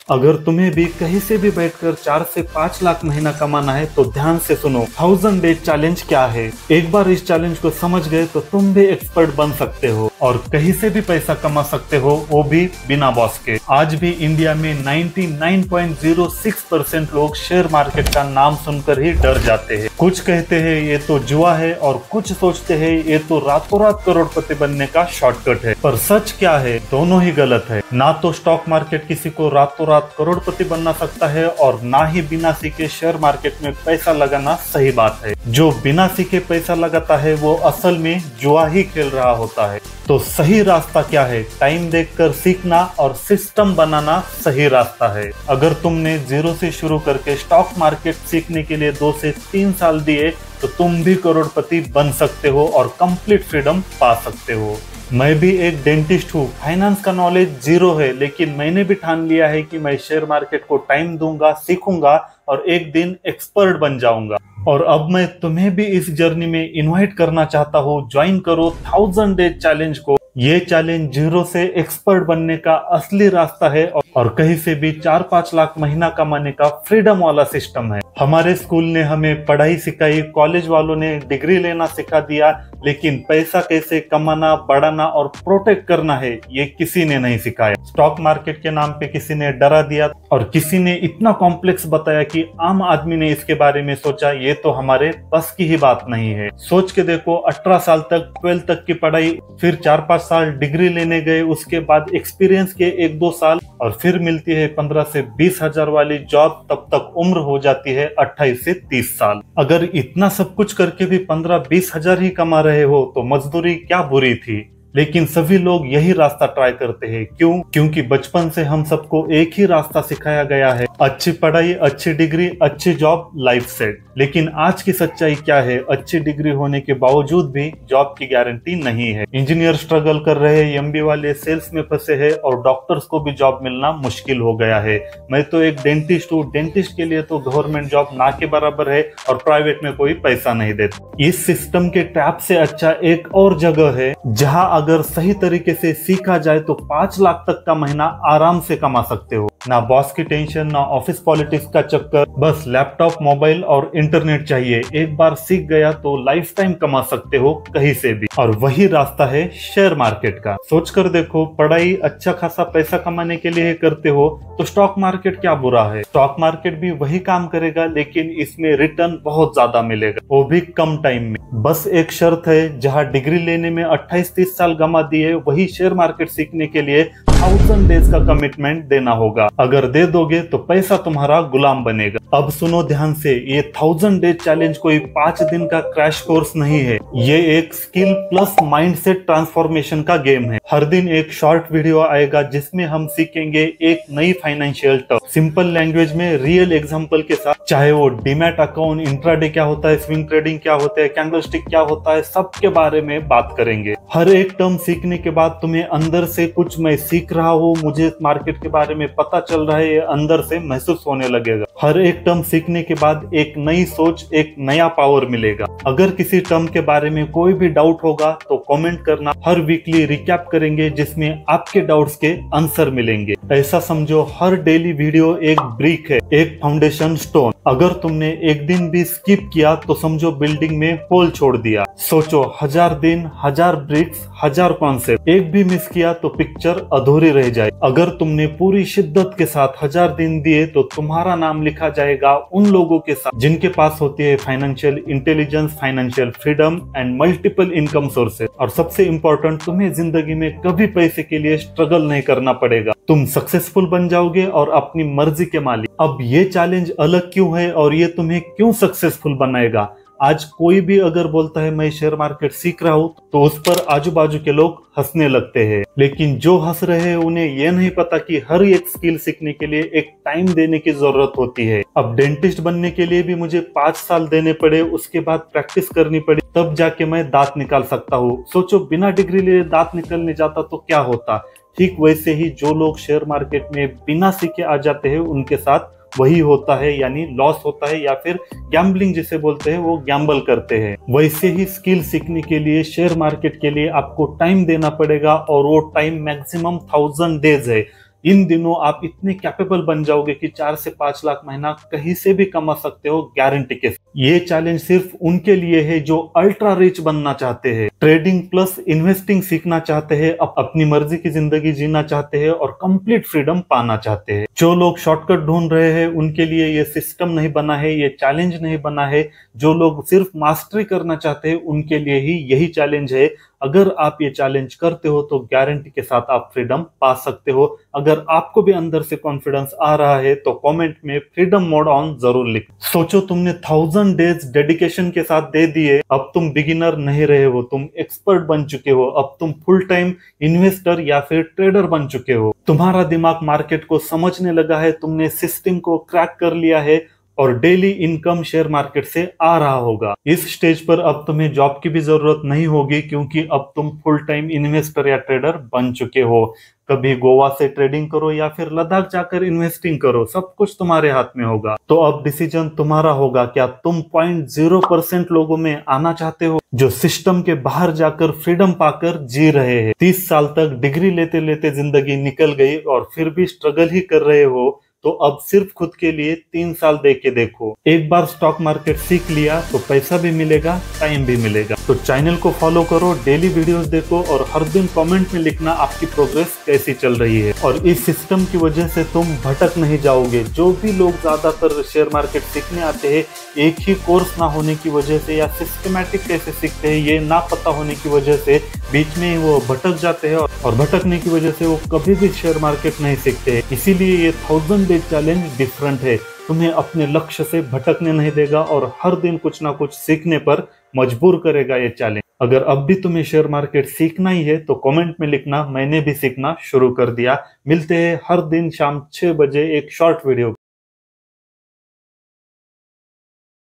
अगर तुम्हें भी कहीं से भी बैठकर 4 से 5 लाख महीना कमाना है तो ध्यान से सुनो 1000 डेज चैलेंज क्या है। एक बार इस चैलेंज को समझ गए तो तुम भी एक्सपर्ट बन सकते हो और कहीं से भी पैसा कमा सकते हो, वो भी बिना बॉस के। आज भी इंडिया में 99.06% लोग शेयर मार्केट का नाम सुनकर ही डर जाते हैं। कुछ कहते हैं ये तो जुआ है और कुछ सोचते हैं ये तो रातों रात करोड़पति बनने का शॉर्टकट है। पर सच क्या है? दोनों ही गलत है। ना तो स्टॉक मार्केट किसी को रातों रात करोड़पति बनना सकता है और ना ही बिना सीखे शेयर मार्केट में पैसा लगाना सही बात है। जो बिना सीखे पैसा लगाता है वो असल में जुआ ही खेल रहा होता है। तो सही रास्ता क्या है? टाइम देखकर सीखना और सिस्टम बनाना सही रास्ता है। अगर तुमने जीरो से शुरू करके स्टॉक मार्केट सीखने के लिए 2 से 3 साल दिए तो तुम भी करोड़पति बन सकते हो और कंप्लीट फ्रीडम पा सकते हो। मैं भी एक डेंटिस्ट हूँ, फाइनेंस का नॉलेज जीरो है, लेकिन मैंने भी ठान लिया है कि मैं शेयर मार्केट को टाइम दूंगा, सीखूंगा और एक दिन एक्सपर्ट बन जाऊंगा। और अब मैं तुम्हें भी इस जर्नी में इनवाइट करना चाहता हूँ। ज्वाइन करो 1000 डेज चैलेंज को। ये चैलेंज जीरो से एक्सपर्ट बनने का असली रास्ता है और कहीं से भी 4-5 लाख महीना कमाने का फ्रीडम वाला सिस्टम है। हमारे स्कूल ने हमें पढ़ाई सिखाई, कॉलेज वालों ने डिग्री लेना सिखा दिया, लेकिन पैसा कैसे कमाना, बढ़ाना और प्रोटेक्ट करना है ये किसी ने नहीं सिखाया। स्टॉक मार्केट के नाम पे किसी ने डरा दिया और किसी ने इतना कॉम्प्लेक्स बताया कि आम आदमी ने इसके बारे में सोचा ये तो हमारे बस की ही बात नहीं है। सोच के देखो, 18 साल तक 12 तक की पढ़ाई, फिर 4-5 साल डिग्री लेने गए, उसके बाद एक्सपीरियंस के 1-2 साल और फिर मिलती है 15 से 20 हजार वाली जॉब। तब तक उम्र हो जाती है 28 से 30 साल। अगर इतना सब कुछ करके भी 15-20 हजार ही कमा रहे हो तो मजदूरी क्या बुरी थी। लेकिन सभी लोग यही रास्ता ट्राई करते हैं। क्यों? क्योंकि बचपन से हम सबको एक ही रास्ता सिखाया गया है, अच्छी पढ़ाई, अच्छी डिग्री, अच्छी जॉब, लाइफ सेट। लेकिन आज की सच्चाई क्या है? अच्छी डिग्री होने के बावजूद भी जॉब की गारंटी नहीं है। इंजीनियर स्ट्रगल कर रहे हैं, एमबी वाले सेल्स में फंसे हैं और डॉक्टर्स को भी जॉब मिलना मुश्किल हो गया है। मैं तो एक डेंटिस्ट हूँ, डेंटिस्ट के लिए तो गवर्नमेंट जॉब ना के बराबर है और प्राइवेट में कोई पैसा नहीं देता। इस सिस्टम के ट्रैप से अच्छा एक और जगह है जहाँ अगर सही तरीके से सीखा जाए तो 5 लाख तक का महीना आराम से कमा सकते हो। ना बॉस की टेंशन, ना ऑफिस पॉलिटिक्स का चक्कर, बस लैपटॉप, मोबाइल और इंटरनेट चाहिए। एक बार सीख गया तो लाइफ टाइम कमा सकते हो कहीं से भी। और वही रास्ता है शेयर मार्केट का। सोच कर देखो, पढ़ाई अच्छा खासा पैसा कमाने के लिए करते हो तो स्टॉक मार्केट क्या बुरा है? स्टॉक मार्केट भी वही काम करेगा, लेकिन इसमें रिटर्न बहुत ज्यादा मिलेगा, वो भी कम टाइम में। बस एक शर्त है, जहाँ डिग्री लेने में 28-30 साल गमा दिए, वही शेयर मार्केट सीखने के लिए 1000 डेज का कमिटमेंट देना होगा। अगर दे दोगे तो पैसा तुम्हारा गुलाम बनेगा। अब सुनो ध्यान से, ये 1000 डेज चैलेंज कोई 5 दिन का क्रैश कोर्स नहीं है। ये एक स्किल प्लस माइंडसेट ट्रांसफॉर्मेशन का गेम है। हर दिन एक शॉर्ट वीडियो आएगा जिसमें हम सीखेंगे एक नई फाइनेंशियल टर्म, सिंपल लैंग्वेज में, रियल एग्जांपल के साथ। चाहे वो डीमैट अकाउंट, इंट्राडे क्या होता है, स्विंग ट्रेडिंग क्या होता है, कैंडलस्टिक क्या होता है, सबके बारे में बात करेंगे। हर एक टर्म सीखने के बाद तुम्हें अंदर से कुछ मैं सीख रहा हूँ, मुझे मार्केट के बारे में पता चल रहा है, ये अंदर से महसूस होने लगेगा। हर एक टर्म सीखने के बाद एक नई सोच, एक नया पावर मिलेगा। अगर किसी टर्म के बारे में कोई भी डाउट होगा तो कमेंट करना। हर वीकली रिकैप करेंगे जिसमें आपके डाउट्स के आंसर मिलेंगे। ऐसा समझो हर डेली वीडियो एक ब्रिक है, एक फाउंडेशन स्टोन। अगर तुमने एक दिन भी स्किप किया तो समझो बिल्डिंग में होल छोड़ दिया। सोचो, 1000 दिन, 1000 ब्रिक्स, 1000 कॉन्सेप्ट, एक भी मिस किया तो पिक्चर अधूरी रह जाए। अगर तुमने पूरी शिद्दत के साथ 1000 दिन दिए तो तुम्हारा नाम लिखा जाएगा उन लोगों के साथ जिनके पास होती है financial intelligence, financial freedom and multiple income sources. और सबसे इंपॉर्टेंट, तुम्हें जिंदगी में कभी पैसे के लिए स्ट्रगल नहीं करना पड़ेगा। तुम सक्सेसफुल बन जाओगे और अपनी मर्जी के मालिक। अब ये चैलेंज अलग क्यों है और ये तुम्हें क्यों सक्सेसफुल बनाएगा? आज कोई भी अगर बोलता है मैं शेयर मार्केट सीख रहा हूँ तो उस पर आजू बाजू के लोग हंसने लगते हैं। लेकिन जो हंस रहे हैं उन्हें यह नहीं पता कि हर एक स्किल सीखने के लिए एक टाइम देने की जरूरत होती है। अब डेंटिस्ट बनने के लिए भी मुझे 5 साल देने पड़े, उसके बाद प्रैक्टिस करनी पड़ी, तब जाके मैं दांत निकाल सकता हूँ। सोचो, बिना डिग्री लिए दांत निकलने जाता तो क्या होता? ठीक वैसे ही जो लोग शेयर मार्केट में बिना सीखे आ जाते हैं उनके साथ वही होता है, यानी लॉस होता है, या फिर गैम्बलिंग जिसे बोलते हैं, वो गैम्बल करते हैं। वैसे ही स्किल सीखने के लिए, शेयर मार्केट के लिए आपको टाइम देना पड़ेगा और वो टाइम मैक्सिमम 1000 डेज है। इन दिनों आप इतने कैपेबल बन जाओगे कि 4 से 5 लाख महीना कहीं से भी कमा सकते हो गारंटी के साथ। ये चैलेंज सिर्फ उनके लिए है जो अल्ट्रा रिच बनना चाहते हैं, ट्रेडिंग प्लस इन्वेस्टिंग सीखना चाहते हैं, अपनी मर्जी की जिंदगी जीना चाहते हैं और कंप्लीट फ्रीडम पाना चाहते हैं। जो लोग शॉर्टकट ढूंढ रहे हैं उनके लिए ये सिस्टम नहीं बना है, ये चैलेंज नहीं बना है। जो लोग सिर्फ मास्टरी करना चाहते हैं उनके लिए ही यही चैलेंज है। अगर आप ये चैलेंज करते हो तो गारंटी के साथ आप फ्रीडम पा सकते हो। अगर आपको भी अंदर से कॉन्फिडेंस आ रहा है तो कमेंट में फ्रीडम मोड ऑन जरूर लिख। सोचो तुमने 1000 डेज डेडिकेशन के साथ दे दिए, अब तुम बिगिनर नहीं रहे हो, तुम एक्सपर्ट बन चुके हो, अब तुम फुल टाइम इन्वेस्टर या फिर ट्रेडर बन चुके हो। तुम्हारा दिमाग मार्केट को समझने लगा है, तुमने सिस्टम को क्रैक कर लिया है और डेली इनकम शेयर मार्केट से आ रहा होगा। इस स्टेज पर अब तुम्हें जॉब की भी जरूरत नहीं होगी क्योंकि अब तुम फुल टाइम इन्वेस्टर या ट्रेडर बन चुके हो। कभी गोवा से ट्रेडिंग करो या फिर लद्दाख जाकर इन्वेस्टिंग करो, सब कुछ तुम्हारे हाथ में होगा। तो अब डिसीजन तुम्हारा होगा, क्या तुम 0.0% लोगों में आना चाहते हो जो सिस्टम के बाहर जाकर फ्रीडम पाकर जी रहे हैं। 30 साल तक डिग्री लेते लेते जिंदगी निकल गई और फिर भी स्ट्रगल ही कर रहे हो, तो अब सिर्फ खुद के लिए 3 साल दे के देखो। एक बार स्टॉक मार्केट सीख लिया तो पैसा भी मिलेगा, टाइम भी मिलेगा। तो चैनल को फॉलो करो, डेली वीडियोस देखो और हर दिन कमेंट में लिखना आपकी प्रोग्रेस कैसी चल रही है। और इस सिस्टम की वजह से तुम भटक नहीं जाओगे। जो भी लोग ज्यादातर शेयर मार्केट सीखने आते हैं, एक ही कोर्स ना होने की वजह से या सिस्टमैटिक कैसे सीखते हैं ये ना पता होने की वजह से बीच में वो भटक जाते हैं और भटकने की वजह से वो कभी भी शेयर मार्केट नहीं सीखते हैं। इसीलिए ये 1000 डे चैलेंज डिफरेंट है, तुम्हें अपने लक्ष्य से भटकने नहीं देगा और हर दिन कुछ ना कुछ सीखने पर मजबूर करेगा ये चैलेंज। अगर अब भी तुम्हें शेयर मार्केट सीखना ही है तो कमेंट में लिखना मैंने भी सीखना शुरू कर दिया। मिलते हैं हर दिन शाम 6 बजे एक शॉर्ट वीडियो।